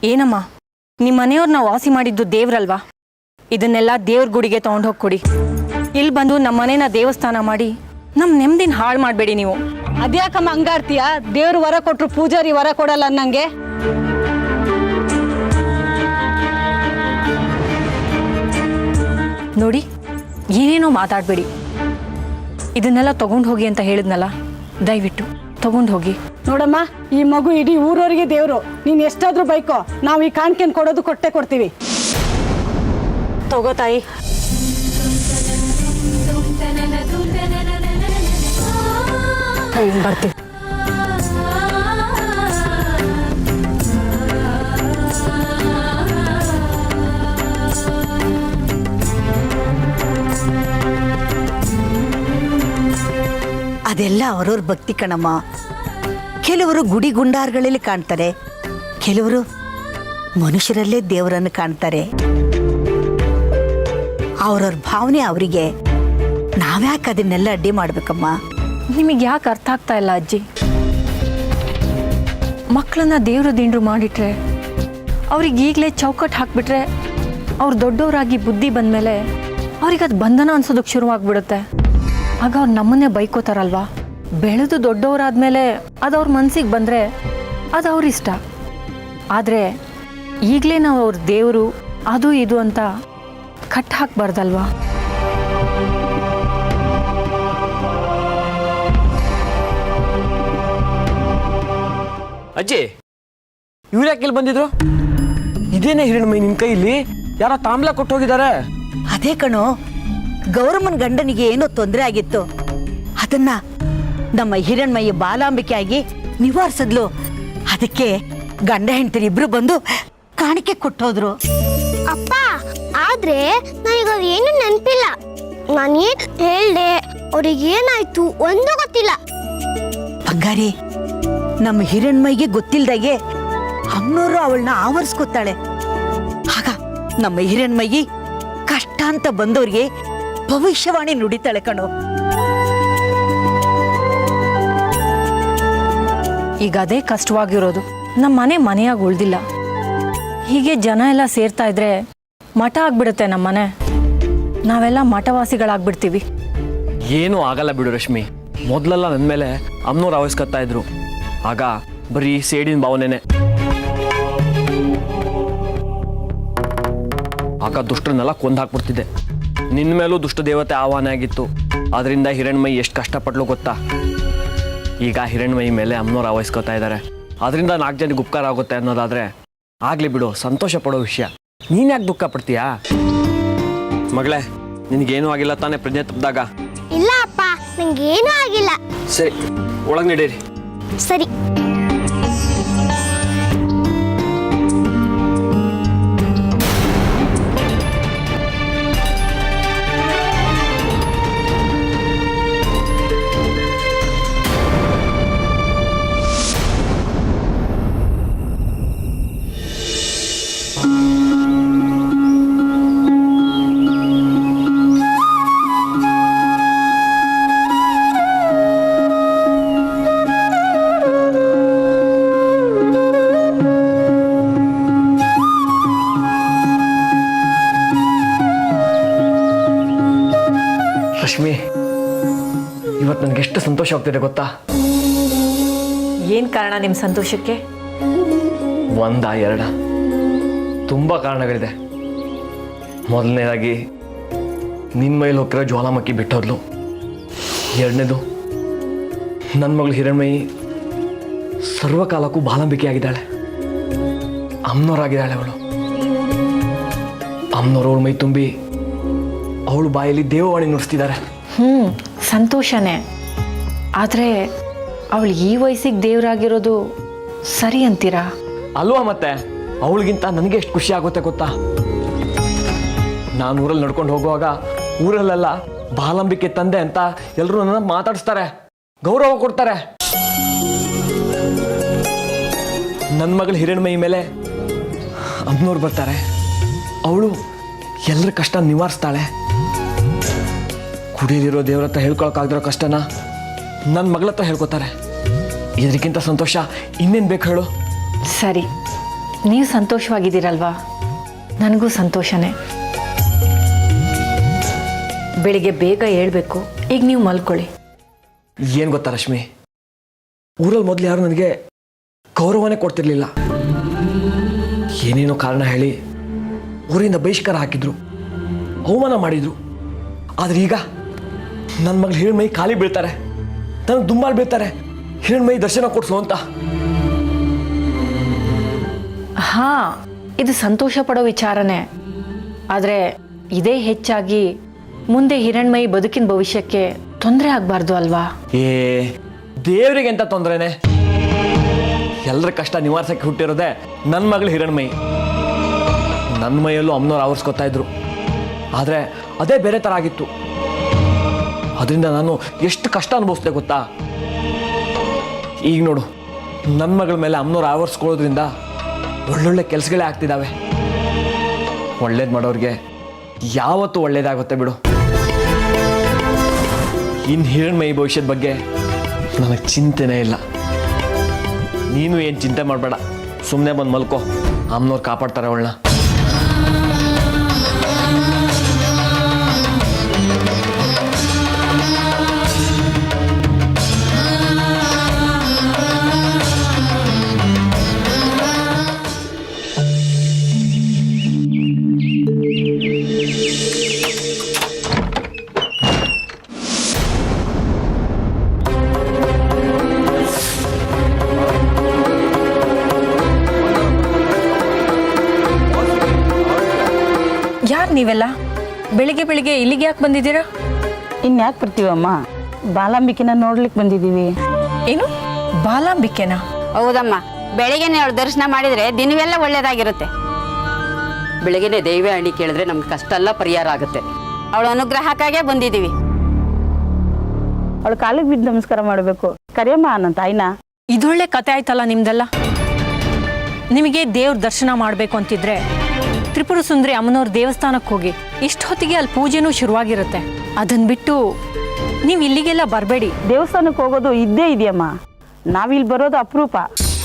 ಏನಮ್ಮ, ನಿಮ್ಮ ಮನೆಯವ್ರನ್ನ ವಾಸಿ ಮಾಡಿದ್ದು ದೇವ್ರಲ್ವಾ? ಇದನ್ನೆಲ್ಲ ದೇವ್ರ ಗುಡಿಗೆ ತಗೊಂಡೋಗಿ ಕೊಡಿ. ಇಲ್ಲಿ ಬಂದು ನಮ್ಮ ಮನೇನ ದೇವಸ್ಥಾನ ಮಾಡಿ ನಮ್ಮ ನೆಮ್ಮದಿನ ಹಾಳು ಮಾಡಬೇಡಿ ನೀವು. ಅದ್ಯಾಕಮ್ಮ ಹಂಗಾಡ್ತೀಯ? ದೇವ್ರು ವರ ಕೊಟ್ರು ಪೂಜಾರಿ ವರ ಕೊಡಲ್ಲ ಅನ್ನಂಗೆ. ನೋಡಿ, ಏನೇನೋ ಮಾತಾಡಬೇಡಿ. ಇದನ್ನೆಲ್ಲ ತಗೊಂಡು ಹೋಗಿ ಅಂತ ಹೇಳಿದ್ನಲ್ಲ, ದಯವಿಟ್ಟು ತಗೊಂಡು ಹೋಗಿ. ನೋಡಮ್ಮ, ಈ ಮಗು ಇಡೀ ಊರವರಿಗೆ ದೇವ್ರು. ನೀನ್ ಎಷ್ಟಾದ್ರೂ ಬೈಕೋ, ನಾವು ಈ ಕಾಣಿಕೆನ್ ಕೊಡೋದು ಕೊಟ್ಟೆ ಕೊಡ್ತೀವಿ. ತಗೋ ತಾಯಿ. ಬರ್ತೀವಿ. ಅದೆಲ್ಲ ಅವರವ್ರ ಭಕ್ತಿ ಕಣಮ್ಮ. ಕೆಲವರು ಗುಡಿ ಗುಂಡಾರ್ಗಳಲ್ಲಿ ಕಾಣ್ತಾರೆ, ಕೆಲವರು ಮನುಷ್ಯರಲ್ಲೇ ದೇವರನ್ನು ಕಾಣ್ತಾರೆ. ಅವ್ರವ್ರ ಭಾವನೆ ಅವರಿಗೆ. ನಾವ್ಯಾಕೆ ಅದನ್ನೆಲ್ಲ ಅಡ್ಡಿ ಮಾಡ್ಬೇಕಮ್ಮ? ನಿಮಗೆ ಯಾಕೆ ಅರ್ಥ ಆಗ್ತಾ ಇಲ್ಲ ಅಜ್ಜಿ? ಮಕ್ಕಳನ್ನ ದೇವ್ರ ದಿಂಡ್ರು ಮಾಡಿಟ್ರೆ, ಅವ್ರಿಗೆ ಈಗಲೇ ಚೌಕಟ್ಟು ಹಾಕ್ಬಿಟ್ರೆ, ಅವ್ರು ದೊಡ್ಡವರಾಗಿ ಬುದ್ಧಿ ಬಂದಮೇಲೆ ಅವ್ರಿಗೆ ಅದು ಬಂಧನ ಅನ್ಸೋದಕ್ಕೆ ಶುರುವಾಗ್ಬಿಡುತ್ತೆ. ಆಗ ಅವ್ರು ನಮ್ಮನ್ನೇ ಬೈಕೋತಾರಲ್ವಾ? ಬೆಳೆದು ದೊಡ್ಡವರಾದ್ಮೇಲೆ ಅದು ಅವ್ರ ಮನಸ್ಸಿಗೆ ಬಂದರೆ ಅದು ಅವ್ರ ಇಷ್ಟ. ಆದರೆ ಈಗಲೇ ನಾವು ಅವ್ರ ದೇವರು ಅದು ಇದು ಅಂತ ಕಟ್ ಹಾಕಬಾರ್ದಲ್ವಾ? ಅಜ್ಜಿ, ಇವ್ರು ಯಾಕೆ ಇಲ್ಲಿ ಬಂದಿದ್ರು? ಇದೇನೇ ಹಿರಣ್ಮೈ ನಿನ್ ಕೈಲಿ? ಯಾರೋ ತಾಂಬಲ ಕೊಟ್ಟು ಹೋಗಿದ್ದಾರೆ. ಅದೇ ಕಣೋ, ಗೌರಮ್ಮನ ಗಂಡನಿಗೆ ಏನೋ ತೊಂದರೆ ಆಗಿತ್ತು. ಅದನ್ನ ನಮ್ಮ ಹಿರಣ್ಮಯ್ಯ ಬಾಲಾಂಬಿಕೆ ಆಗಿ ನಿವಾರಿಸಿದ್ಲು. ಅದಕ್ಕೆ ಗಂಡ ಹೆಂಡತಿ ಇಬ್ರು ಬಂದು ಕಾಣಿಕೆ ಕೊಟ್ಟೋದ್ರು. ಅಪ್ಪ, ಆದ್ರೆ ನನಗೆ ಏನು ನೆನಪಿಲ್ಲ. ನಾನು ಏನ್ ಹೇಳ್ದೆ, ಅವ್ರಿಗೆ ಏನಾಯ್ತು ಒಂದು ಗೊತ್ತಿಲ್ಲ. ಬಂಗಾರಿ, ನಮ್ಮ ಹಿರಣ್ಮಯ್ಯಗೆ ಗೊತ್ತಿಲ್ದಾಗೆ ಅಮ್ಮನವರು ಅವಳನ್ನ ಆವರಿಸ್ಕೊತಾಳೆ. ಆಗ ನಮ್ಮ ಹಿರಣ್ಮಯ್ಯಿ ಕಷ್ಟ ಅಂತ ಬಂದವ್ರಿಗೆ ಭವಿಷ್ಯವಾಣಿ ನುಡಿತಾಳೆ ಕಣೋ. ಈಗ ಅದೇ ಕಷ್ಟವಾಗಿರೋದು. ನಮ್ಮ ಮನೆಯಾಗಿ ಉಳ್ದಿಲ್ಲ. ಹೀಗೆ ಜನ ಎಲ್ಲ ಸೇರ್ತಾ ಇದ್ರೆ ಮಠ ಆಗ್ಬಿಡುತ್ತೆ ನಮ್ಮ ಮನೆ. ನಾವೆಲ್ಲ ಮಠವಾಸಿಗಳಾಗ್ಬಿಡ್ತೀವಿ. ಏನೂ ಆಗಲ್ಲ ಬಿಡು ರಶ್ಮಿ. ಮೊದಲೆಲ್ಲ ನನ್ನ ಮೇಲೆ ಅಮ್ಮನವ್ರು ಆವರಿಸ್ಕೊತಾ ಇದ್ರು. ಆಗ ಬರೀ ಸೇಡಿನ ಭಾವನೆನೆ. ಆಗ ದುಷ್ಟರನ್ನೆಲ್ಲ ಕೊಂದು ಹಾಕ್ಬಿಡ್ತಿದ್ದೆ. ನಿನ್ನ ಮೇಲೂ ದುಷ್ಟ ದೇವತೆ ಆಹ್ವಾನ ಆಗಿತ್ತು. ಅದರಿಂದ ಹಿರಣ್ಮಯಿ ಎಷ್ಟು ಕಷ್ಟಪಟ್ಲು ಗೊತ್ತಾ? ಈಗ ಹಿರಣ್ಮಯಿ ಮೇಲೆ ಅಮ್ಮನವ್ರು ಆವರಿಸ್ಕೊತಾ ಇದ್ದಾರೆ. ಅದರಿಂದ 4 ಜನಕ್ಕೆ ಉಪಕಾರ ಆಗುತ್ತೆ ಅನ್ನೋದಾದ್ರೆ ಆಗ್ಲಿ ಬಿಡು, ಸಂತೋಷ ಪಡೋ ವಿಷಯ. ನೀನ್ ಯಾಕೆ ದುಃಖ ಪಡ್ತೀಯಾ? ಮಗಳೇ, ನಿನ್ಗೇನೂ ಆಗಿಲ್ಲ ತಾನೇ ಪ್ರಜ್ಞೆ ತಪ್ಪಿದಾಗ? ಇಲ್ಲ ಅಪ್ಪ, ನಂಗೇನೂ ಆಗಿಲ್ಲ. ಸರಿ, ಒಳಗೆ ನಡೀರಿ. ಸರಿ. ರಶ್ಮಿ, ಇವತ್ತು ನನಗೆ ಎಷ್ಟು ಸಂತೋಷ ಆಗ್ತಿದೆ ಗೊತ್ತಾ? ಏನು ಕಾರಣ ನಿಮ್ಮ ಸಂತೋಷಕ್ಕೆ? 1 2 ತುಂಬ ಕಾರಣಗಳಿದೆ. ಮೊದಲನೇದಾಗಿ ನಿನ್ನ ಮೈಲಿ ಹೋಗಿರೋ ಜ್ವಾಲಾಮಕ್ಕಿ ಬಿಟ್ಟೋದ್ಲು. 2ನೇದು, ನನ್ನ ಮಗಳು ಹಿರಣ್ಮಯಿ ಸರ್ವಕಾಲಕ್ಕೂ ಬಾಲಾಂಬಿಕೆ ಆಗಿದ್ದಾಳೆ. ಅಮ್ಮನವರಾಗಿದ್ದಾಳೆ ಅವಳು. ಅಮ್ಮನವ್ರು ಅವಳ ಮೈ ತುಂಬಿ ಅವಳು ಬಾಯಲ್ಲಿ ದೇವವಾಣಿ ನುಡಿಸ್ತಿದ್ದಾರೆ. ಸಂತೋಷನೇ. ಆದರೆ ಅವಳು ಈ ವಯಸ್ಸಿಗೆ ದೇವರಾಗಿರೋದು ಸರಿ ಅಂತೀರಾ? ಅಲ್ವಾ? ಮತ್ತೆ ಅವಳಿಗಿಂತ ನನಗೆ ಎಷ್ಟು ಖುಷಿ ಆಗುತ್ತೆ ಗೊತ್ತಾ? ನಾನು ಊರಲ್ಲಿ ನಡ್ಕೊಂಡು ಹೋಗುವಾಗ ಊರಲ್ಲೆಲ್ಲ ಬಾಲಾಂಬಿಕೆ ತಂದೆ ಅಂತ ಎಲ್ಲರೂ ನನ್ನ ಮಾತಾಡಿಸ್ತಾರೆ, ಗೌರವ ಕೊಡ್ತಾರೆ. ನನ್ನ ಮಗಳು ಹಿರಣ್ಮಯಿ ಮೇಲೆ ಅಮ್ಮನವ್ರು ಬರ್ತಾರೆ. ಅವಳು ಎಲ್ಲರ ಕಷ್ಟ ನಿವಾರಿಸ್ತಾಳೆ. ಕುಡಿಯಲಿರೋ ದೇವ್ರ ಹತ್ರ ಹೇಳ್ಕೊಳಕ್ಕಾಗದಿರೋ ಕಷ್ಟನ ನನ್ನ ಮಗಳ ಹತ್ರ ಹೇಳ್ಕೊತಾರೆ. ಇದಕ್ಕಿಂತ ಸಂತೋಷ ಇನ್ನೇನು ಬೇಕು ಹೇಳು? ಸರಿ, ನೀವು ಸಂತೋಷವಾಗಿದ್ದೀರಲ್ವಾ, ನನಗೂ ಸಂತೋಷನೇ. ಬೆಳಿಗ್ಗೆ ಬೇಗ ಹೇಳ್ಬೇಕು. ಈಗ ನೀವು ಮಲ್ಕೊಳ್ಳಿ. ಏನು ಗೊತ್ತಾ ರಶ್ಮಿ, ಊರಲ್ಲಿ ಮೊದಲು ಯಾರು ನನಗೆ ಗೌರವನೇ ಕೊಡ್ತಿರ್ಲಿಲ್ಲ. ಏನೇನೋ ಕಾರಣ ಹೇಳಿ ಊರಿಂದ ಬಹಿಷ್ಕಾರ ಹಾಕಿದ್ರು, ಅವಮಾನ ಮಾಡಿದ್ರು. ಆದ್ರೆ ಈಗ ನನ್ನ ಮಗಳು ಹಿರಣ್ಮಯಿ ಖಾಲಿ ಬೀಳ್ತಾರೆ, ನನಗೆ ದುಂಬಾಲ್ ಬೀಳ್ತಾರೆ, ಹಿರಣ್ಮಯಿ ದರ್ಶನ ಕೊಡ್ಸು ಅಂತ. ಹಾ, ಇದು ಸಂತೋಷ ಪಡೋ ವಿಚಾರನೇ. ಆದರೆ ಇದೇ ಹೆಚ್ಚಾಗಿ ಮುಂದೆ ಹಿರಣ್ಮಯಿ ಬದುಕಿನ ಭವಿಷ್ಯಕ್ಕೆ ತೊಂದರೆ ಆಗಬಾರ್ದು ಅಲ್ವಾ? ಏ ದೇವರಿಗೆ ಎಂತ ತೊಂದರೆನೆ? ಎಲ್ಲರ ಕಷ್ಟ ನಿವಾರಿಸಕ್ಕೆ ಹುಟ್ಟಿರೋದೆ ನನ್ನ ಮಗಳು ಹಿರಣ್ಮಯಿ. ನನ್ನ ಮೈಯಲ್ಲೂ ಅಮ್ಮನವ್ರು ಆವರಿಸ್ಕೊತಾ ಇದ್ರು, ಆದರೆ ಅದೇ ಬೇರೆ ಥರ ಆಗಿತ್ತು. ಅದರಿಂದ ನಾನು ಎಷ್ಟು ಕಷ್ಟ ಅನುಭವಿಸ್ದೆ ಗೊತ್ತಾ? ಈಗ ನೋಡು, ನನ್ನ ಮಗಳ ಮೇಲೆ ಅಮ್ಮನವ್ರು ಆವರಿಸ್ಕೊಳ್ಳೋದ್ರಿಂದ ಒಳ್ಳೊಳ್ಳೆ ಕೆಲಸಗಳೇ ಆಗ್ತಿದ್ದಾವೆ. ಒಳ್ಳೇದು ಮಾಡೋರಿಗೆ ಯಾವತ್ತೂ ಒಳ್ಳೇದಾಗುತ್ತೆ ಬಿಡು. ಇನ್ನು ಹಿರಣ್ಮಯಿ ಭವಿಷ್ಯದ ಬಗ್ಗೆ ನನಗೆ ಚಿಂತೆನೇ ಇಲ್ಲ. ನೀನು ಏನು ಚಿಂತೆ ಮಾಡಬೇಡ, ಸುಮ್ಮನೆ ಬಂದು ಮಲ್ಕೋ, ಅಮ್ಮನವ್ರು ಕಾಪಾಡ್ತಾರೆ ಅವಳನ್ನ. ಯಾರು ನೀವೆಲ್ಲ ಬೆಳಿಗ್ಗೆ ಬೆಳಿಗ್ಗೆ ಇಲ್ಲಿಗೆ ಯಾಕೆ ಬಂದಿದ್ದೀರಾ? ಇನ್ಯಾಕೆ ಬರ್ತೀವಮ್ಮ? ಬಾಲಾಂಬಿಕೆನ ನೋಡ್ಲಿಕ್ಕೆ ಬಂದಿದ್ದೀವಿ. ಏನು ಬಾಲಾಂಬಿಕೆನಾ? ಹೌದಮ್ಮ, ಬೆಳಿಗ್ಗೆನೆ ಅವಳು ದರ್ಶನ ಮಾಡಿದ್ರೆ ದಿನವೆಲ್ಲ ಒಳ್ಳೇದಾಗಿರುತ್ತೆ. ಬೆಳಗ್ಗೆನೆ ದೈವ ಹಣ್ಣಿ ಕೇಳಿದ್ರೆ ನಮ್ಗೆ ಕಷ್ಟ ಎಲ್ಲ ಪರಿಹಾರ ಆಗುತ್ತೆ. ಅವಳ ಅನುಗ್ರಹಕ್ಕಾಗೇ ಬಂದಿದ್ದೀವಿ. ಅವಳು ಕಾಲಿಗೆ ಬಿದ್ದು ನಮಸ್ಕಾರ ಮಾಡಬೇಕು. ಕರಿಯಮ್ಮ ನನ್ನ ತಾಯಿನ. ಇದೊಳ್ಳೆ ಕತೆ ಆಯ್ತಲ್ಲ ನಿಮ್ದೆಲ್ಲ. ನಿಮಗೆ ದೇವ್ರ ದರ್ಶನ ಮಾಡಬೇಕು ಅಂತಿದ್ರೆ ತ್ರಿಪುರ ಸುಂದರಿ ಅಮ್ಮನವ್ರ ದೇವಸ್ಥಾನಕ್ಕೆ ಹೋಗಿ. ಇಷ್ಟು ಹೊತ್ತಿಗೆ ಅಲ್ಲಿ ಪೂಜೆನೂ ಶುರುವಾಗಿರುತ್ತೆ. ಅದನ್ನ ಬಿಟ್ಟು ನೀವು ಇಲ್ಲಿಗೆಲ್ಲ ಬರಬೇಡಿ. ದೇವಸ್ಥಾನಕ್ಕೆ ಹೋಗೋದು ಇದ್ದೇ ಇದೆಯಮ್ಮ. ನಾವಿಲ್ಲಿ ಬರೋದು ಅಪರೂಪ.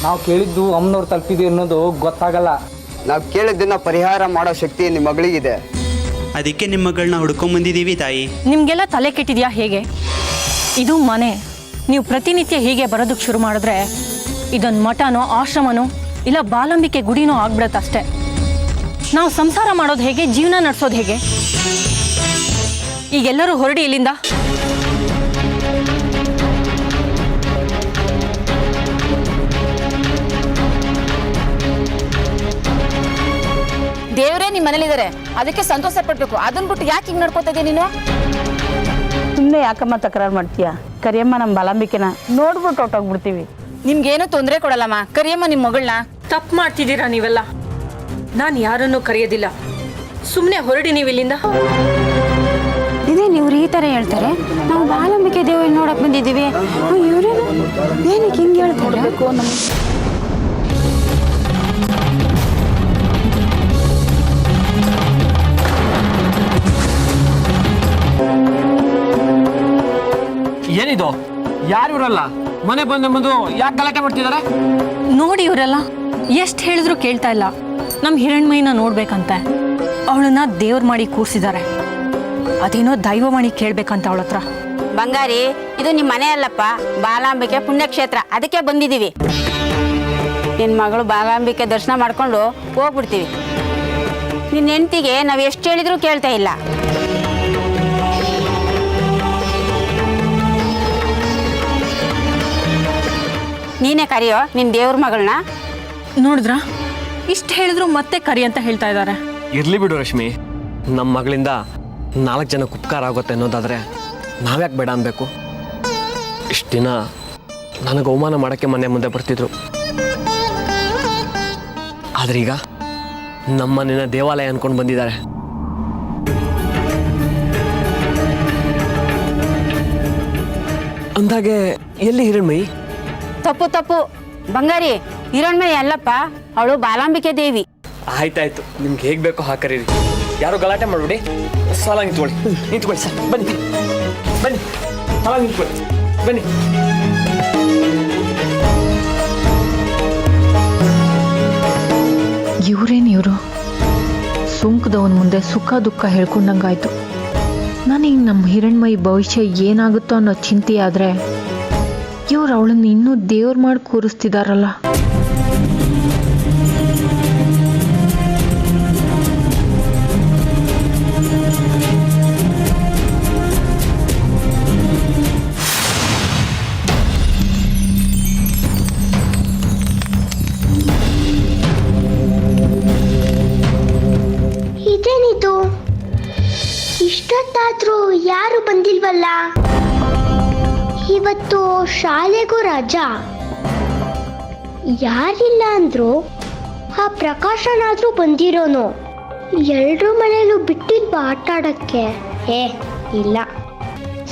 ನಾವು ಕೇಳಿದ್ದು ಅಮ್ಮನವ್ರು ತಲುಪಿದೆ ಅನ್ನೋದು ಗೊತ್ತಾಗಲ್ಲ. ನಾವು ಕೇಳಿದ್ದನ್ನ ಪರಿಹಾರ ಮಾಡೋ ಶಕ್ತಿ ನಿಮ್ಮ ಮಗಳಿಗಿದೆ. ಅದಕ್ಕೆ ನಿಮ್ಮ ಮಗಳನ್ನ ಹುಡ್ಕೊಂಬಂದಿದ್ದೀವಿ ತಾಯಿ. ನಿಮಗೆಲ್ಲ ತಲೆ ಕೆಟ್ಟಿದ್ಯಾ ಹೇಗೆ? ಇದು ಮನೆ. ನೀವು ಪ್ರತಿನಿತ್ಯ ಹೀಗೆ ಬರೋದಕ್ಕೆ ಶುರು ಮಾಡಿದ್ರೆ ಇದೊಂದು ಮಠನೋ ಆಶ್ರಮನೋ ಇಲ್ಲ ಬಾಲಾಂಬಿಕೆ ಗುಡಿನೋ ಆಗ್ಬಿಡತ್ತಷ್ಟೇ. ನಾವು ಸಂಸಾರ ಮಾಡೋದು ಹೇಗೆ, ಜೀವನ ನಡೆಸೋದು ಹೇಗೆ? ಈಗೆಲ್ಲರೂ ಹೊರಡಿ ಇಲ್ಲಿಂದ. ದೇವರೇ ನಿಮ್ಮ ಮನೇಲಿದ್ದಾರೆ, ಅದಕ್ಕೆ ಸಂತೋಷ ಪಡ್ಬೇಕು. ಅದನ್ನ ಬಿಟ್ಟು ಯಾಕೆ ಹಿಂಗೆ ನಡ್ಕೋತಾ ಇದೀಯ ನೀನು? ಸುಮ್ಮನೆ ಯಾಕಮ್ಮ ತಕರಾರು ಮಾಡ್ತೀಯ? ಕರಿಯಮ್ಮ ನಮ್ಮ ಬಾಲಾಂಬಿಕೆನ ನೋಡ್ಬಿಟ್ಟು ಹೊಟ್ಟೋಗ್ಬಿಡ್ತೀವಿ. ನಿಮ್ಗೇನು ತೊಂದರೆ ಕೊಡಲ್ಲಮ್ಮ. ಕರಿಯಮ್ಮ ನಿಮ್ಮ ಮಗಳನ್ನ. ತಪ್ಪು ಮಾಡ್ತಿದ್ದೀರಾ ನೀವೆಲ್ಲ. ನಾನು ಯಾರನ್ನೂ ಕರೆಯೋದಿಲ್ಲ. ಸುಮ್ಮನೆ ಹೊರಡಿ ನೀವು ಇಲ್ಲಿಂದ. ಇದೇ ನೀವು ಈ ಥರ ಹೇಳ್ತಾರೆ. ನಾವು ಬಾಲಾಂಬಿಕೆ ದೇವರ ನೋಡಕ್ ಬಂದಿದ್ದೀವಿ. ಇವ್ರೇನು ಏನಕ್ಕೆ ಹಿಂಗೆ ಹೇಳ್ತಾರೆ? ಏನಿದು? ಯಾರು ಇವರಲ್ಲ? ಮನೆ ಬಂದು ಯಾಕೆ ಗಲಾಟೆ ಮಾಡ್ತಿದ್ದಾರೆ? ನೋಡಿ ಇವರೆಲ್ಲ ಎಷ್ಟು ಹೇಳಿದ್ರು ಕೇಳ್ತಾ ಇಲ್ಲ. ನಮ್ಮ ಹಿರಣ್ಮಯಿನ ನೋಡ್ಬೇಕಂತೆ. ಅವಳನ್ನ ದೇವ್ರ ಮಾಡಿ ಕೂರಿಸಿದ್ದಾರೆ. ಅದೇನೋ ದೈವವಾಣಿ ಕೇಳ್ಬೇಕಂತ ಅವಳ ಹತ್ರ. ಬಂಗಾರಿ, ಇದು ನಿಮ್ಮ ಮನೆ ಅಲ್ಲಪ್ಪ, ಬಾಲಾಂಬಿಕೆ ಪುಣ್ಯಕ್ಷೇತ್ರ. ಅದಕ್ಕೆ ಬಂದಿದ್ದೀವಿ. ನಿನ್ನ ಮಗಳು ಬಾಲಾಂಬಿಕೆ ದರ್ಶನ ಮಾಡ್ಕೊಂಡು ಹೋಗ್ಬಿಡ್ತೀವಿ. ನಿನ್ನ ಹೆಂಡತಿಗೆ ನಾವು ಎಷ್ಟು ಹೇಳಿದ್ರು ಕೇಳ್ತಾ ಇಲ್ಲ. ನೀನೇ ಕರೆಯೋ ನಿನ್ನ ದೇವ್ರ ಮಗಳನ್ನ. ನೋಡಿದ್ರ, ಇಷ್ಟು ಹೇಳಿದ್ರು ಮತ್ತೆ ಕರಿ ಅಂತ ಹೇಳ್ತಾ ಇದ್ದಾರೆ. ಇರ್ಲಿ ಬಿಡು ರಶ್ಮಿ, ನಮ್ಮ ಮಗಳಿಂದ 4 ಜನಕ್ಕೆ ಉಪಕಾರ ಆಗುತ್ತೆ ಅನ್ನೋದಾದರೆ ನಾವ್ಯಾಕೆ ಬೇಡ ಅನ್ಬೇಕು? ಇಷ್ಟು ದಿನ ನನಗೆ ಅವಮಾನ ಮಾಡೋಕ್ಕೆ ಮನೆ ಮುಂದೆ ಬರ್ತಿದ್ರು. ಆದ್ರೆ ಈಗ ನಮ್ಮನೆಯ ದೇವಾಲಯ ಅನ್ಕೊಂಡು ಬಂದಿದ್ದಾರೆ. ಅಂದಾಗೆ ಎಲ್ಲಿ ಹಿರಣ್ಮಯಿ? ತಪ್ಪು ತಪ್ಪು ಬಂಗಾರಿ, ಹಿರಣ್ಮಯಿ ಅಲ್ಲಪ್ಪ, ಅವಳು ಬಾಲಾಂಬಿಕೆ ದೇವಿ. ಆಯ್ತಾಯ್ತು, ನಿಮ್ಗೆ ಹೇಗೆ ಬೇಕೋ ಹಾಕರೀರಿ. ಯಾರು ಗಲಾಟೆ ಮಾಡ್ಬಿಡಿ. ಸಾಲ ನಿಂತ್ಕೊಳ್ಳಿ ಸರ್. ಬನ್ನಿ ಬನ್ನಿ, ಸಾಲ ನಿಂತ್ಕೊಳ್ಳಿ, ಬನ್ನಿ. ಇವ್ರೇನಿವರು ಸುಂಕದವನ ಮುಂದೆ ಸುಖ ದುಃಖ ಹೇಳ್ಕೊಂಡಂಗಾಯ್ತು. ನನಗೆ ನಮ್ಮ ಹಿರಣ್ಮಯಿ ಭವಿಷ್ಯ ಏನಾಗುತ್ತೋ ಅನ್ನೋ ಚಿಂತೆ ಆದ್ರೆ ಇವ್ರು ಅವಳನ್ನು ಇನ್ನೂ ದೇವ್ರು ಮಾಡಿ ಕೂರಿಸ್ತಿದಾರಲ್ಲ. ಇದೇನಿದು, ಇಷ್ಟೊತ್ತಾದ್ರೂ ಯಾರು ಬಂದಿಲ್ವಲ್ಲ? ಇವತ್ತು ಶಾಲೆಗೂ ರಜಾ. ಯಾರಿಲ್ಲ ಅಂದ್ರು ಆ ಪ್ರಕಾಶನಾದ್ರೂ ಬಂದಿರೋನು. ಎಲ್ರೂ ಮನೇಲೂ ಬಿಟ್ಟಿಲ್ವಾ ಆಟ ಆಡಕ್ಕೆ? ಇಲ್ಲ,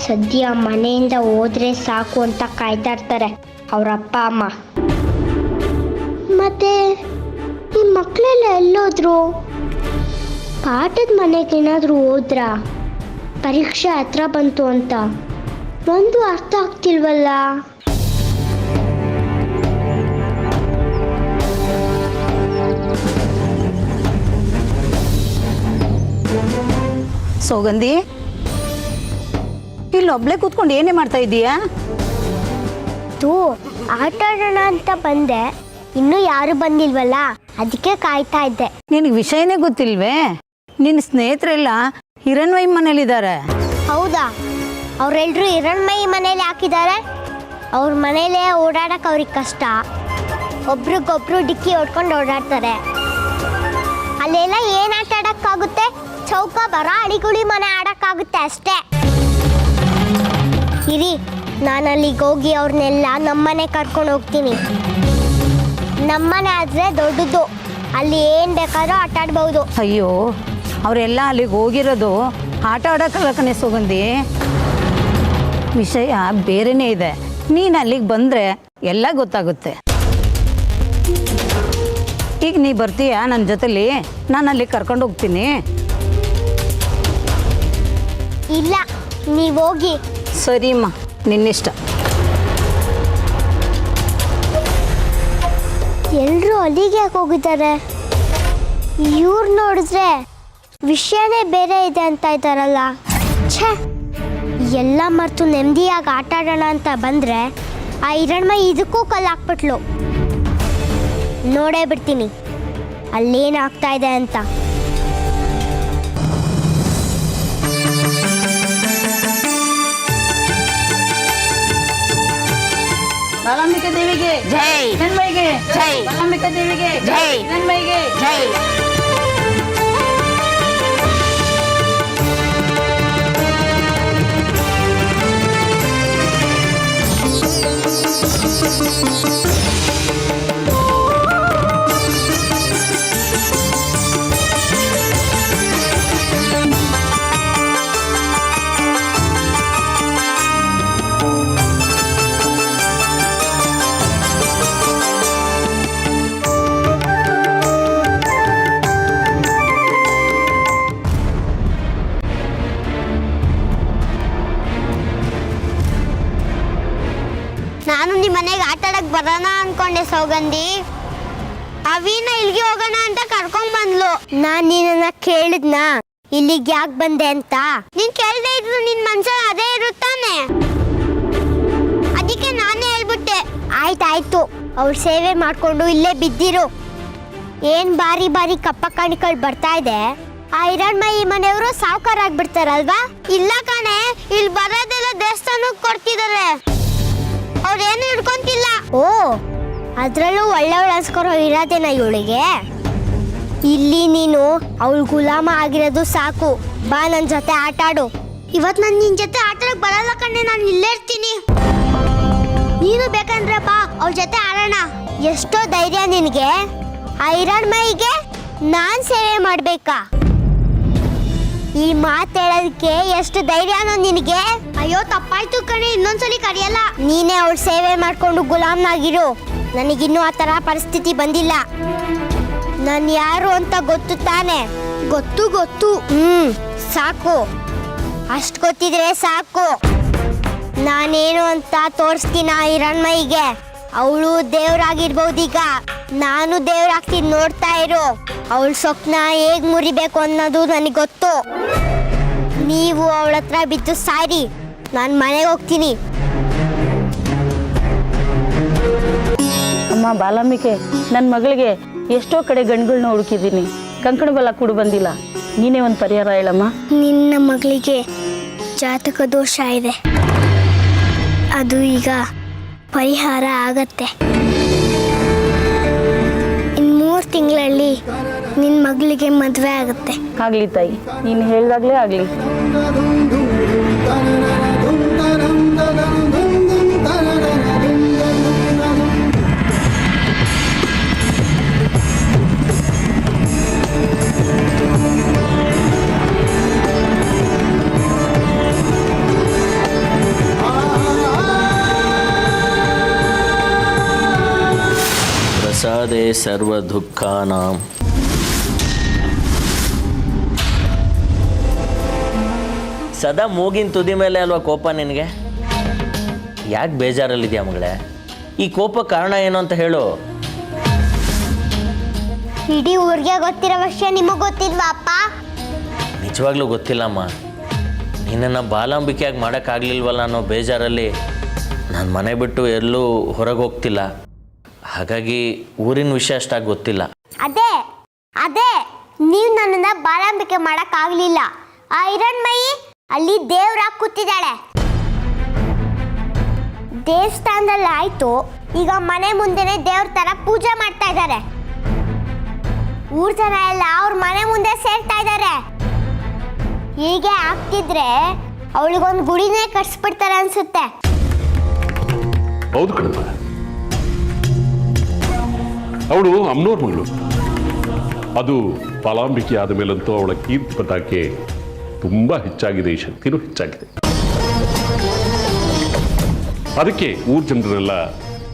ಸದ್ಯ ಮನೆಯಿಂದ ಹೋದ್ರೆ ಸಾಕು ಅಂತ ಕಾಯ್ತಾ ಇರ್ತಾರೆ ಅವ್ರ ಅಪ್ಪ ಅಮ್ಮ. ಮತ್ತೆ ಈ ಮಕ್ಕಳೆಲ್ಲ ಎಲ್ಲೋದ್ರು? ಪಾಠದ ಮನೆಗೇನಾದ್ರೂ ಹೋದ್ರ? ಪರೀಕ್ಷೆ ಹತ್ರ ಬಂತು ಅಂತ ಒಂದು ಅರ್ಥ ಆಗ್ತಿಲ್ವಲ್ಲ. ಸೌಗಂಧಿ, ಇಲ್ಲೊಬ್ಳೆ ಕೂತ್ಕೊಂಡು ಏನೇ ಮಾಡ್ತಾ ಇದ್ದೀಯಾ? ಆಟ ಆಡೋಣ ಅಂತ ಬಂದೆ, ಇನ್ನೂ ಯಾರು ಬಂದಿಲ್ವಲ್ಲ, ಅದಕ್ಕೆ ಕಾಯ್ತಾ ಇದ್ದೆ. ನಿನಗೆ ವಿಷಯನೇ ಗೊತ್ತಿಲ್ವೇ? ನಿನ್ನ ಸ್ನೇಹಿತರೆಲ್ಲ ಹಿರಣ್ಮಯಿ ಮನೇಲಿದ್ದಾರೆ. ಹೌದಾ? ಅವರೆಲ್ಲರೂ ಹಿರಣ್ಮಯಿ ಮನೇಲಿ ಹಾಕಿದ್ದಾರೆ. ಅವ್ರ ಮನೇಲೇ ಓಡಾಡಕ್ಕೆ ಅವ್ರಿಗೆ ಕಷ್ಟ. ಒಬ್ರಿಗೊಬ್ರು ಡಿಕ್ಕಿ ಹೊಡ್ಕೊಂಡು ಓಡಾಡ್ತಾರೆ. ಅಲ್ಲೆಲ್ಲ ಏನು ಆಟ ಆಡೋಕ್ಕಾಗುತ್ತೆ? ಚೌಕ ಬರ ಅಡಿಗುಳಿ ಮನೆ ಆಡೋಕ್ಕಾಗುತ್ತೆ ಅಷ್ಟೇ. ಇರಿ, ನಾನು ಅಲ್ಲಿಗೆ ಹೋಗಿ ಅವ್ರನ್ನೆಲ್ಲ ನಮ್ಮನೆ ಕರ್ಕೊಂಡು ಹೋಗ್ತೀನಿ. ನಮ್ಮನೆ ಆದರೆ ದೊಡ್ಡದು, ಅಲ್ಲಿ ಏನು ಬೇಕಾದ್ರೂ ಆಟ ಆಡ್ಬೋದು. ಅಯ್ಯೋ, ಅವರೆಲ್ಲ ಅಲ್ಲಿಗೆ ಹೋಗಿರೋದು ಆಟ ಆಡೋಕ್ಕಲ್ಲ ಕಣೆ ಸುಗಂಧಿ. ವಿಷಯ ಬೇರೆನೇ ಇದೆ. ನೀನು ಅಲ್ಲಿಗೆ ಬಂದರೆ ಎಲ್ಲ ಗೊತ್ತಾಗುತ್ತೆ. ಈಗ ನೀ ಬರ್ತೀಯಾ ನನ್ನ ಜೊತೆಲಿ? ನಾನು ಅಲ್ಲಿಗೆ ಕರ್ಕೊಂಡು ಹೋಗ್ತೀನಿ. ಇಲ್ಲ, ನೀವು ಹೋಗಿ. ಸರಿಮ್ಮ, ನಿನ್ನಿಷ್ಟ. ಎಲ್ಲರೂ ಅಲ್ಲಿಗೆ ಯಾಕೆ ಹೋಗಿದ್ದಾರೆ? ಇವ್ರು ನೋಡಿದ್ರೆ ವಿಷಯನೇ ಬೇರೆ ಇದೆ ಅಂತ ಇದ್ದಾರಲ್ಲ. ಛೇ, ಎಲ್ಲ ಮರೆತು ನೆಮ್ಮದಿಯಾಗಿ ಆಟ ಆಡೋಣ ಅಂತ ಬಂದರೆ ಆ ಹಿರಣ್ಮಯಿ ಇದಕ್ಕೂ ಕಲ್ಲು ಹಾಕ್ಬಿಟ್ಲು. ನೋಡೇ ಬಿಡ್ತೀನಿ ಅಲ್ಲೇನಾಗ್ತಾ ಇದೆ ಅಂತ. ಬಾಲಾಂಬಿಕೆ ದೇವಿಗೆ ಜೈ. ಹಿರಣ್ಮಯಿಗೆ ಜೈ. ಬಾಲಾಂಬಿಕೆ ದೇವಿಗೆ ಜೈ. ಹಿರಣ್ಮಯಿಗೆ ಜೈ. ನಾನು ನಿಮ್ಮ ಮನೆಗೆ ಆಟ ಆಡಕ್ ಬರೋಣ ಅನ್ಕೊಂಡೆ ಸೌಗಂಧಿ. ಅವಿನ ಇಲ್ಲಿಗೆ ಹೋಗೋಣ ಅಂತ ಕರ್ಕೊಂಡ್ ಬಂದ್ಲು. ನಾನ್ ನಿನ್ನ ಕೇಳಿದ್ನ ಇಲ್ಲಿಗೆ ಯಾಕೆ ಬಂದೆ ಅಂತ. ನೀನ್ ಕೇಳ್ದೆ ಇದ್ರು ನಿನ್ ಮನ್ಸಲ್ಲಿ ಅದೇ ಇರುತ್ತಾನೆ. ಅದಕ್ಕೆ ನಾನೇ ಹೇಳ್ಬಿಟ್ಟೆ. ಆಯ್ತಾಯ್ತು, ಅವ್ರ ಸೇವೆ ಮಾಡ್ಕೊಂಡು ಇಲ್ಲೇ ಬಿದ್ದಿರು. ಏನ್ ಬಾರಿ ಬಾರಿ ಕಪ್ಪ ಕಾಣಿಗಳು ಬರ್ತಾ ಇದೆ. ಆ ಹಿರಣ್ಮಯಿ ಮನೆಯವರು ಸಾವುಕಾರ ಆಗ್ಬಿಡ್ತಾರಲ್ವಾ? ಇಲ್ಲ ಕಣೆ, ಇಲ್ಲಿ ಬರೋದೆಲ್ಲ ದೇವಸ್ಥಾನಕ್ಕೆ ಕೊಡ್ತಿದ್ದಾರೆ. ಅವ್ರೇನು ಹಿಡ್ಕೊಂತಿಲ್ಲ. ಓ, ಅದ್ರಲ್ಲೂ ಒಳ್ಳೆಯವಳು ಅನ್ಸ್ಕೊರೋ ಇರೋದೇನ ಇವಳಿಗೆ? ಇಲ್ಲಿ ನೀನು ಅವಳು ಗುಲಾಮ ಆಗಿರೋದು ಸಾಕು. ಬಾ ನನ್ನ ಜೊತೆ ಆಟ ಆಡು. ಇವತ್ತು ನಾನು ನಿನ್ನ ಜೊತೆ ಆಟ ಆಡಕ್ ಬರಲ್ಲ ಕಣ್ಣೆ, ನಾನು ಇಲ್ಲೇ ಇರ್ತೀನಿ. ನೀನು ಬೇಕಂದ್ರೆ ಬಾ, ಅವ್ರ ಜೊತೆ ಆಡೋಣ. ಎಷ್ಟೋ ಧೈರ್ಯ ನಿನಗೆ? ಆ ಹಿರಣ್ಮಯಿಗೆ ನಾನ್ ಸೇವೆ ಮಾಡ್ಬೇಕಾ? ಈ ಮಾತು ಹೇಳೋದಕ್ಕೆ ಎಷ್ಟು ಧೈರ್ಯನೋ ನಿನಗೆ? ಅಯ್ಯೋ ತಪ್ಪಾಯ್ತು ಕಣೆ, ಇನ್ನೊಂದ್ಸಲಿ ಕರೆಯಲ್ಲ. ನೀನೇ ಅವಳ ಸೇವೆ ಮಾಡ್ಕೊಂಡು ಗುಲಾಮ್ನಾಗಿರು. ನನಗಿನ್ನೂ ಆ ಥರ ಪರಿಸ್ಥಿತಿ ಬಂದಿಲ್ಲ. ನಾನು ಯಾರು ಅಂತ ಗೊತ್ತು ತಾನೆ? ಗೊತ್ತು. ಸಾಕು, ಅಷ್ಟು ಗೊತ್ತಿದ್ರೆ ಸಾಕು. ನಾನೇನು ಅಂತ ತೋರಿಸ್ತೀನಿ ಆ ಹಿರಣ್ಮಯಿಗೆ. ಅವಳು ದೇವ್ರಾಗಿರ್ಬಹುದೀಗ, ನಾನು ದೇವ್ರಾಗ್ತೀನಿ, ನೋಡ್ತಾ ಇರು. ಅವಳ ಸ್ವಪ್ನ ಹೇಗ್ ಮುರಿಬೇಕು ಅನ್ನೋದು ನನಗೆ ಗೊತ್ತು. ನೀವು ಅವಳ ಹತ್ರ ಬಿದ್ದು ಸಾರಿ, ನಾನು ಮನೆಗೆ ಹೋಗ್ತೀನಿ. ಅಮ್ಮ ಬಾಲಾಂಬಿಕೆ, ನನ್ನ ಮಗಳಿಗೆ ಎಷ್ಟೋ ಕಡೆ ಗಂಡುಗಳನ್ನ ಹುಡುಕಿದ್ದೀನಿ, ಕಂಕಣ ಬಲ ಕೂಡ ಬಂದಿಲ್ಲ. ನೀನೇ ಒಂದು ಪರಿಹಾರ ಹೇಳಮ್ಮ. ನಿನ್ನ ಮಗಳಿಗೆ ಜಾತಕ ದೋಷ ಇದೆ, ಅದು ಈಗ ಪರಿಹಾರ ಆಗತ್ತೆ. ಇನ್ನು 3 ತಿಂಗಳಲ್ಲಿ ನಿನ್ನ ಮಗಳಿಗೆ ಮದುವೆ ಆಗುತ್ತೆ. ಆಗಲಿ ತಾಯಿ, ನೀನು ಹೇಳ್ದಾಗಲೇ ಆಗಲಿ. ಪ್ರಸಾದೇ ಸರ್ವ ದುಃಖಾನಾಂ. ಸದಾ ಮೂಗಿನ ತುದಿ ಮೇಲೆ ಅಲ್ವಾ ಕೋಪ ನಿನಗೆ? ಯಾಕೆ ಬೇಜಾರಲ್ಲಿದೆಯಾ ಮಗಳೇ? ಈ ಕೋಪ ಕಾರಣ ಏನು ಅಂತ ಹೇಳು. ಇಡೀ ಊರಿಗೆ ಗೊತ್ತಿರೋ ವಿಷಯ ನಿಮಗೆ ಗೊತ್ತಿಲ್ವಾ ಅಪ್ಪ? ನಿಜವಾಗ್ಲೂ ಗೊತ್ತಿಲ್ಲಮ್ಮ. ನಿನ್ನನ್ನು ಬಾಲಾಂಬಿಕೆಯಾಗಿ ಮಾಡೋಕ್ಕಾಗಲಿಲ್ವಲ್ಲ ಅನ್ನೋ ಬೇಜಾರಲ್ಲಿ ನಾನು ಮನೆ ಬಿಟ್ಟು ಎಲ್ಲೂ ಹೊರಗೆ ಹೋಗ್ತಿಲ್ಲ. ಹಾಗಾಗಿ ಊರಿನ ವಿಷಯ ಅಷ್ಟಾಗಿ ಗೊತ್ತಿಲ್ಲ. ಅದೇ ನೀವು ನನ್ನನ್ನ ಬಾಲಾಂಬಿಕೆ ಮಾಡಕ್ಕಾಗ್ಲಿಲ್ಲ. ಆ ಹಿರಣ್ಮಯಿ ಅಲ್ಲಿ ದೇವ್ರಾಗಿ ಕೂತಿದ್ದಾಳೆ. ದೇವಸ್ಥಾನದಲ್ಲಿ ಆಯ್ತು, ಈಗ ಮನೆ ಮುಂದೆನೆ ದೇವ್ರ ತರ ಪೂಜೆ ಮಾಡ್ತಾ ಇದ್ದಾರೆ. ಊರ್ ಜನ ಎಲ್ಲ ಅವ್ರ ಮನೆ ಮುಂದೆ ಸೇರ್ತಾ ಇದ್ದಾರೆ. ಹೀಗೆ ಆಗ್ತಿದ್ರೆ ಅವಳಿಗೊಂದು ಗುಡಿನೇ ಕಟ್ಸ್ಬಿಡ್ತಾರೆ ಅನ್ಸುತ್ತೆ. ಹೌದು ಕಣಮ್ಮ, ಅವಳು ಅಮ್ಮನವ್ರ ಮಗಳು. ಅದು ಬಾಲಾಂಬಿಕೆ ಆದ ಮೇಲಂತೂ ಅವಳ ಕೀರ್ತಿ ಪತಾಕೆ ತುಂಬಾ ಹೆಚ್ಚಾಗಿದೆ, ಈ ಶಕ್ತಿನೂ ಹೆಚ್ಚಾಗಿದೆ. ಅದಕ್ಕೆ ಊರ್ ಜನರನ್ನೆಲ್ಲ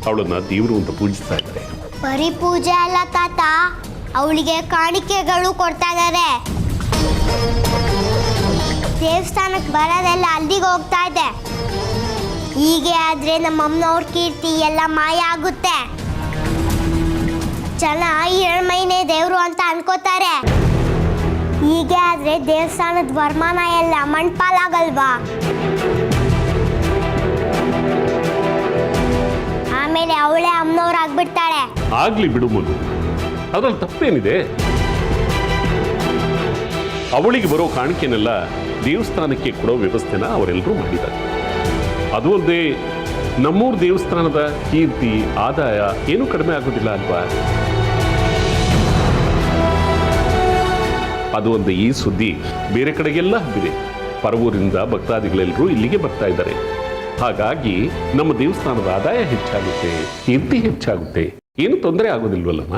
ಅವಳನ್ನ ದೇವರು ಅಂತ ಪೂಜಿಸ್ತಾ ಇದ್ದಾರೆ. ಬರೀ ಪೂಜೆ ಅಲ್ಲ ತಾತ, ಅವಳಿಗೆ ಕಾಣಿಕೆಗಳು ಕೊಡ್ತಾ ಇದ್ದಾರೆ. ದೇವಸ್ಥಾನಕ್ಕೆ ಬರೋದೆಲ್ಲ ಅಲ್ಲಿಗೆ ಹೋಗ್ತಾ ಇದೆ. ಹೀಗೆ ಆದ್ರೆ ನಮ್ಮ ಅಮ್ಮನವ್ರ ಕೀರ್ತಿ ಎಲ್ಲ ಮಾಯ ಆಗುತ್ತೆ. ಜನ ಹಿರಣ್ಮಯಿನೇ ದೇವ್ರು ಅಂತ ಅನ್ಕೋತಾರೆ. ಹೀಗೆ ಆದ್ರೆ ದೇವಸ್ಥಾನದ ವರಮಾನ ಎಲ್ಲ ಮಣ್ಪಾಲಾಗಲ್ವಾ? ಆಮೇಲೆ ಅವಳೇ ಅಮ್ಮನವ್ರಾಗ್ಬಿಡ್ತಾಳೆ. ಆಗ್ಲಿ ಬಿಡು ಮಗು, ಅದ್ರಲ್ಲಿ ತಪ್ಪೇನಿದೆ? ಅವಳಿಗೆ ಬರೋ ಕಾಣಿಕೆನೆಲ್ಲ ದೇವಸ್ಥಾನಕ್ಕೆ ಕೊಡೋ ವ್ಯವಸ್ಥೆನ ಅವರೆಲ್ಲರೂ ಮಾಡಿದ್ದಾರೆ. ಅದು ಅಲ್ಲದೆ ನಮ್ಮೂರು ದೇವಸ್ಥಾನದ ಕೀರ್ತಿ ಆದಾಯ ಏನೂ ಕಡಿಮೆ ಆಗೋದಿಲ್ಲ ಅಲ್ವಾ? ಅದು ಒಂದು ಈ ಸುದ್ದಿ ಬೇರೆ ಕಡೆಗೆಲ್ಲ ಹಬ್ಬಿದೆ. ಪರವೂರಿಂದ ಭಕ್ತಾದಿಗಳೆಲ್ಲರೂ ಇಲ್ಲಿಗೆ ಬರ್ತಾ ಇದ್ದಾರೆ. ಹಾಗಾಗಿ ನಮ್ಮ ದೇವಸ್ಥಾನದ ಆದಾಯ ಹೆಚ್ಚಾಗುತ್ತೆ, ಕೀರ್ತಿ ಹೆಚ್ಚಾಗುತ್ತೆ, ಏನು ತೊಂದರೆ ಆಗೋದಿಲ್ವಲ್ಲಮ್ಮ?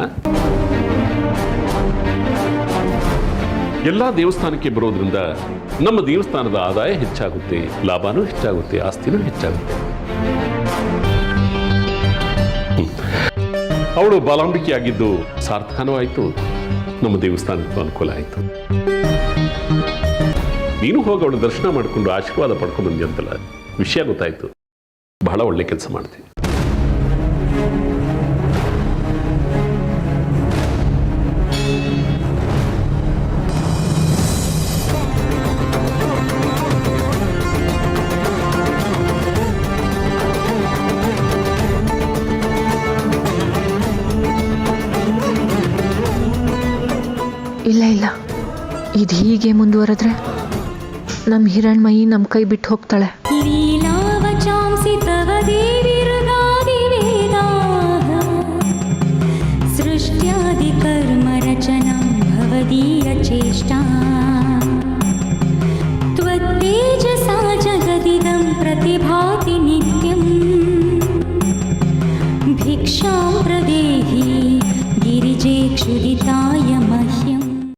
ಎಲ್ಲ ದೇವಸ್ಥಾನಕ್ಕೆ ಬರೋದ್ರಿಂದ ನಮ್ಮ ದೇವಸ್ಥಾನದ ಆದಾಯ ಹೆಚ್ಚಾಗುತ್ತೆ, ಲಾಭನೂ ಹೆಚ್ಚಾಗುತ್ತೆ, ಆಸ್ತಿನೂ ಹೆಚ್ಚಾಗುತ್ತೆ. ಅವಳು ಬಾಲಾಂಬಿಕೆ ಆಗಿದ್ದು ಸಾರ್ಥಕನೂ ಆಯಿತು, ನಮ್ಮ ದೇವಸ್ಥಾನಕ್ಕೂ ಅನುಕೂಲ ಆಯಿತು. ನೀನು ಹೋಗಿ ಅವಳು ದರ್ಶನ ಮಾಡಿಕೊಂಡು ಆಶೀರ್ವಾದ ಪಡ್ಕೊಂಡು ಬಂದಿ ಅಂತಲ್ಲ, ವಿಷಯ ಗೊತ್ತಾಯ್ತು. ಬಹಳ ಒಳ್ಳೆ ಕೆಲಸ ಮಾಡ್ತೀನಿ. ಇಲ್ಲ, ಇದು ಹೀಗೆ ಮುಂದುವರೆದ್ರೆ ನಮ್ಮ ಹಿರಣ್ಮಯಿ ನಮ್ಮ ಕೈ ಬಿಟ್ಟು ಹೋಗ್ತಾಳೆ. ಲೀಲಾವಚಾಂಸಿ ತವ ದೇವಿರುಗಾದಿವೇದಾಃ ಸೃಷ್ಟ್ಯಾದಿ ಕರ್ಮ ರಚನಾ ಭವದೀಯ ಚೇಷ್ಟಾ